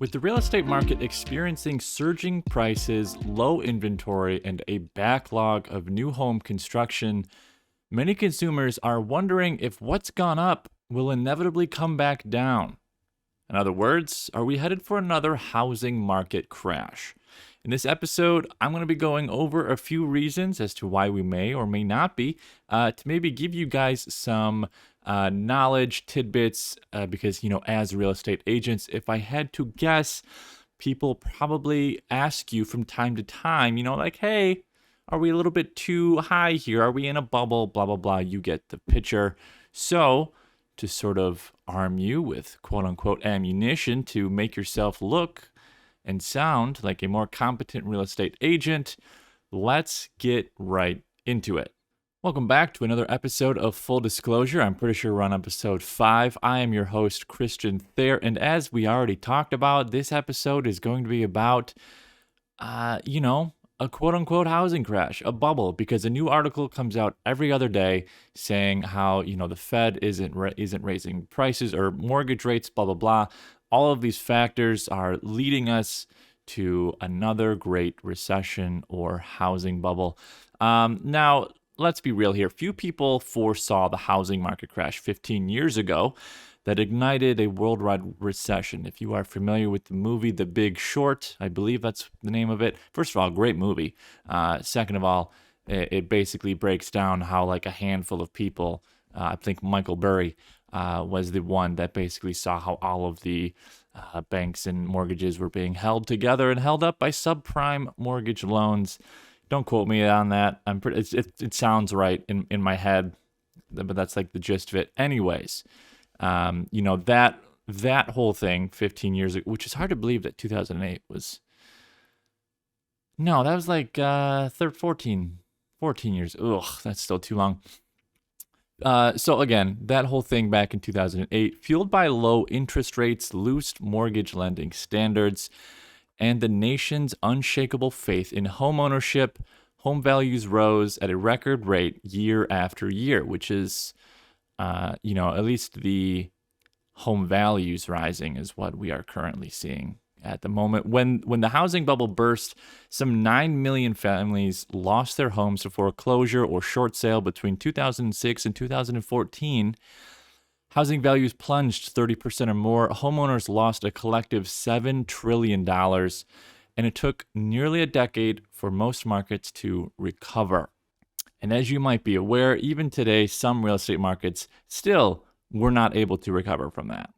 With the real estate market experiencing surging prices, low inventory, and a backlog of new home construction, many consumers are wondering if what's gone up will inevitably come back down. In other words, are we headed for another housing market crash? In this episode, I'm going to be going over a few reasons as to why we may or may not be, to maybe give you guys some knowledge tidbits, because, as real estate agents, if I had to guess, people probably ask you from time to time, like, hey, are we a little bit too high here? Are we in a bubble? Blah, blah, blah. You get the picture. So, to sort of arm you with quote unquote ammunition to make yourself look and sound like a more competent real estate agent, let's get right into it. Welcome back to another episode of Full Disclosure. I'm pretty sure we're on episode 5. I am your host, Christian Thayer, and as we already talked about, this episode is going to be about, a quote-unquote housing crash, a bubble, because a new article comes out every other day saying how, the Fed isn't raising prices or mortgage rates, blah, blah, blah. All of these factors are leading us to another great recession or housing bubble. Now, let's be real here. Few people foresaw the housing market crash 15 years ago that ignited a worldwide recession. If you are familiar with the movie The Big Short, I believe that's the name of it. First of all, great movie. Second of all, it basically breaks down how like a handful of people, I think Michael Burry was the one that basically saw how all of the banks and mortgages were being held together and held up by subprime mortgage loans. Don't quote me on that. It sounds right in my head, but that's like the gist of it. Anyways, that whole thing 15 years ago, which is hard to believe that 2008 was. No, that was like 14 years. Ugh, that's still too long. So again, that whole thing back in 2008, fueled by low interest rates, loose mortgage lending standards, and the nation's unshakable faith in homeownership, home values rose at a record rate year after year, which is, at least the home values rising is what we are currently seeing at the moment. When the housing bubble burst, some 9 million families lost their homes to foreclosure or short sale between 2006 and 2014. Housing values plunged 30% or more. Homeowners lost a collective $7 trillion, and it took nearly a decade for most markets to recover. And as you might be aware, even today, some real estate markets still were not able to recover from that.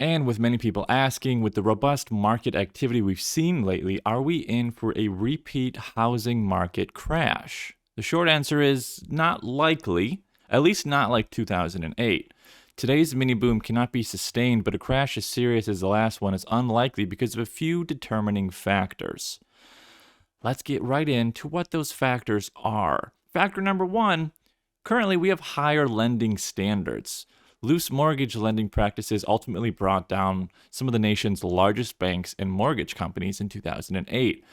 And with many people asking, with the robust market activity we've seen lately, are we in for a repeat housing market crash? The short answer is not likely, at least not like 2008. Today's mini boom cannot be sustained, but a crash as serious as the last one is unlikely because of a few determining factors. Let's get right into what those factors are. Factor number 1, currently we have higher lending standards. Loose mortgage lending practices ultimately brought down some of the nation's largest banks and mortgage companies in 2008.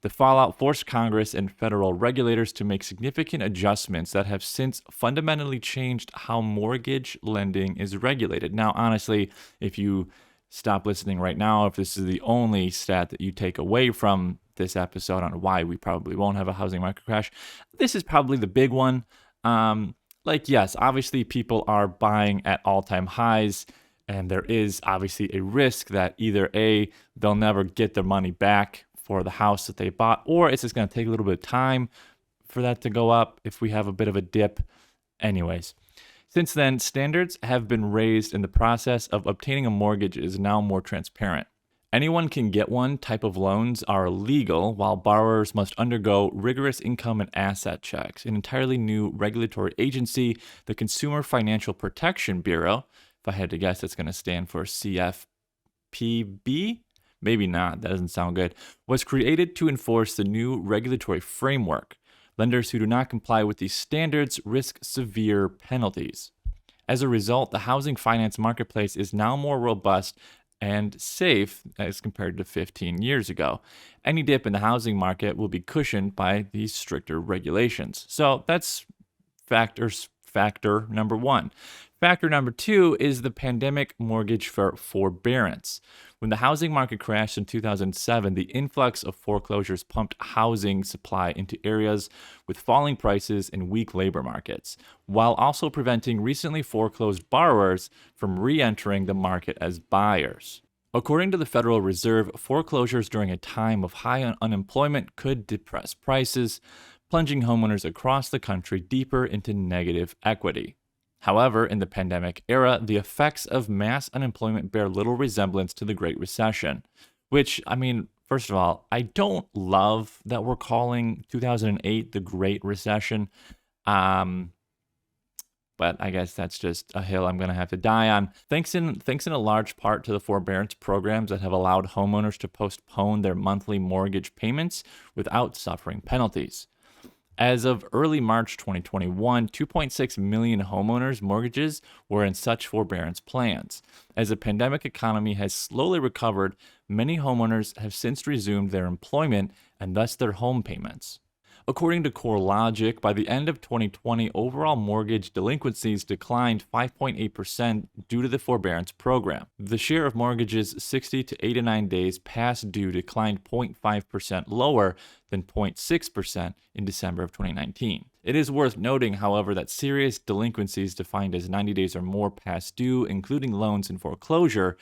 The fallout forced Congress and federal regulators to make significant adjustments that have since fundamentally changed how mortgage lending is regulated. Now, honestly, if you stop listening right now, if this is the only stat that you take away from this episode on why we probably won't have a housing market crash, this is probably the big one. Yes, obviously people are buying at all-time highs, and there is obviously a risk that either A, they'll never get their money back for the house that they bought, or it's just going to take a little bit of time for that to go up if we have a bit of a dip. Anyways, since then, standards have been raised and the process of obtaining a mortgage is now more transparent. Anyone can get one type of loans are legal, while borrowers must undergo rigorous income and asset checks. An entirely new regulatory agency, the Consumer Financial Protection Bureau, if I had to guess, it's going to stand for CFPB? Maybe not, that doesn't sound good, was created to enforce the new regulatory framework. Lenders who do not comply with these standards risk severe penalties. As a result, the housing finance marketplace is now more robust and safe as compared to 15 years ago. Any dip in the housing market will be cushioned by these stricter regulations. So that's factor number one. Factor number two is the pandemic mortgage forbearance. When the housing market crashed in 2007, the influx of foreclosures pumped housing supply into areas with falling prices and weak labor markets, while also preventing recently foreclosed borrowers from re-entering the market as buyers. According to the Federal Reserve, foreclosures during a time of high unemployment could depress prices, plunging homeowners across the country deeper into negative equity. However, in the pandemic era, the effects of mass unemployment bear little resemblance to the Great Recession, which, first of all, I don't love that we're calling 2008 the Great Recession. But I guess that's just a hill I'm going to have to die on. Thanks in a large part to the forbearance programs that have allowed homeowners to postpone their monthly mortgage payments without suffering penalties. As of early March 2021, 2.6 million homeowners' mortgages were in such forbearance plans. As the pandemic economy has slowly recovered, many homeowners have since resumed their employment and thus their home payments. According to CoreLogic, by the end of 2020, overall mortgage delinquencies declined 5.8% due to the forbearance program. The share of mortgages 60 to 89 days past due declined 0.5% lower than 0.6% in December of 2019. It is worth noting, however, that serious delinquencies defined as 90 days or more past due, including loans in foreclosure,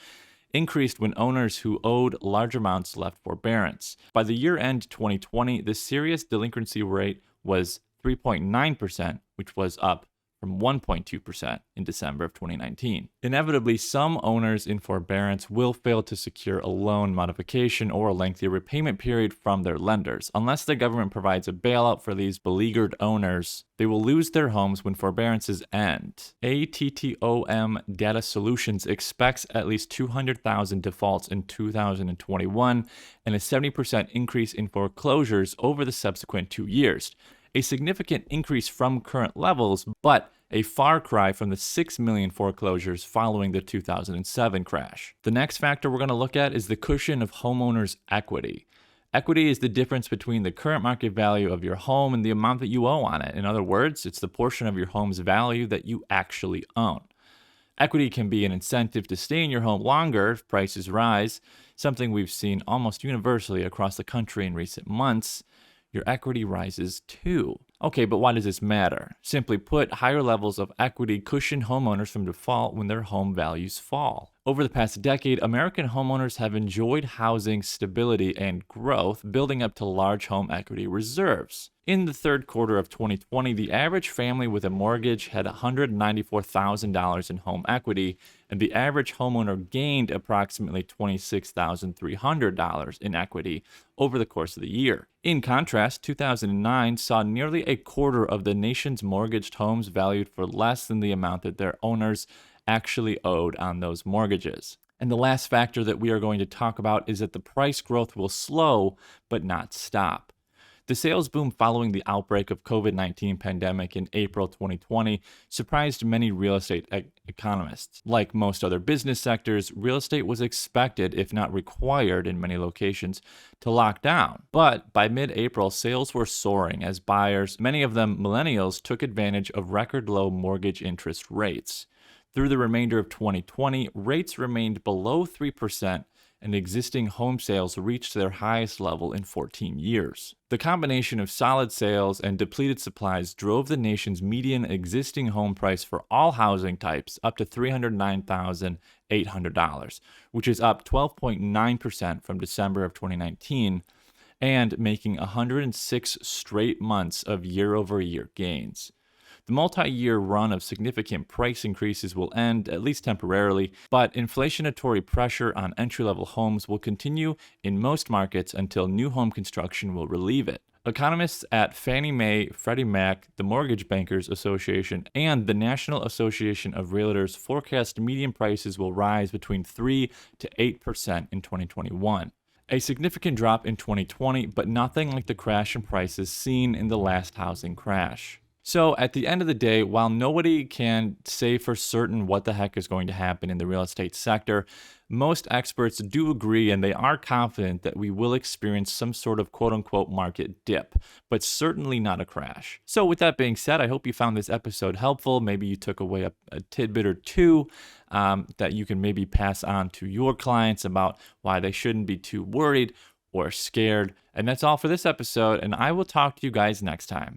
increased when owners who owed large amounts left forbearance. By the year-end 2020, the serious delinquency rate was 3.9%, which was up from 1.2% in December of 2019. Inevitably, some owners in forbearance will fail to secure a loan modification or a lengthy repayment period from their lenders. Unless the government provides a bailout for these beleaguered owners, they will lose their homes when forbearances end. ATTOM Data Solutions expects at least 200,000 defaults in 2021 and a 70% increase in foreclosures over the subsequent 2 years. A significant increase from current levels, but a far cry from the 6 million foreclosures following the 2007 crash. The next factor we're going to look at is the cushion of homeowners' equity. Equity is the difference between the current market value of your home and the amount that you owe on it. In other words, it's the portion of your home's value that you actually own. Equity can be an incentive to stay in your home longer if prices rise, something we've seen almost universally across the country in recent months. Your equity rises too. Okay, but why does this matter? Simply put, higher levels of equity cushion homeowners from default when their home values fall. Over the past decade, American homeowners have enjoyed housing stability and growth, building up to large home equity reserves. In the third quarter of 2020, the average family with a mortgage had $194,000 in home equity, and the average homeowner gained approximately $26,300 in equity over the course of the year. In contrast, 2009 saw nearly a quarter of the nation's mortgaged homes valued for less than the amount that their owners actually owed on those mortgages. And the last factor that we are going to talk about is that the price growth will slow but not stop. The sales boom following the outbreak of COVID-19 pandemic in April 2020 surprised many real estate economists. Like most other business sectors, real estate was expected, if not required in many locations, to lock down. But by mid-April, sales were soaring as buyers, many of them millennials, took advantage of record low mortgage interest rates. Through the remainder of 2020, rates remained below 3%, and existing home sales reached their highest level in 14 years. The combination of solid sales and depleted supplies drove the nation's median existing home price for all housing types up to $309,800, which is up 12.9% from December of 2019, and making 106 straight months of year-over-year gains. The multi-year run of significant price increases will end, at least temporarily, but inflationary pressure on entry-level homes will continue in most markets until new home construction will relieve it. Economists at Fannie Mae, Freddie Mac, the Mortgage Bankers Association, and the National Association of Realtors forecast median prices will rise between 3 to 8% in 2021. A significant drop in 2020, but nothing like the crash in prices seen in the last housing crash. So at the end of the day, while nobody can say for certain what the heck is going to happen in the real estate sector, most experts do agree and they are confident that we will experience some sort of quote unquote market dip, but certainly not a crash. So, with that being said, I hope you found this episode helpful. Maybe you took away a tidbit or two that you can maybe pass on to your clients about why they shouldn't be too worried or scared. And that's all for this episode, and I will talk to you guys next time.